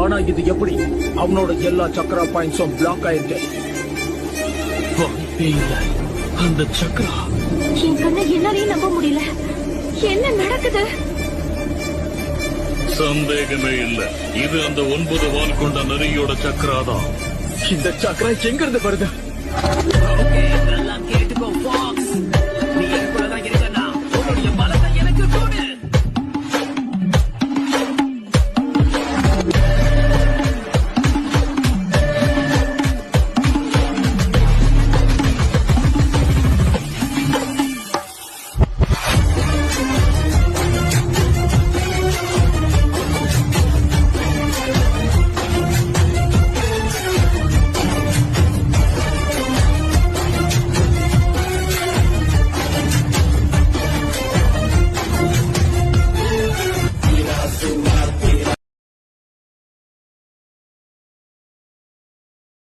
ஆனா இது எப்படி? அவனோட எல்லா சக்கரா பாயிண்ட்ஸும் பிளாக் ஆயிருக்கு. வாய்ப்பே இல்ல. அந்த சக்கரா என் கண்ணை என்னாலையும் நம்ப முடியல. என்ன நடக்குது? சந்தேகமே இல்ல, இது அந்த 9 வால் கொண்ட நரியோட சக்கராதான். இந்த சக்கரா எங்க இருந்து வருது?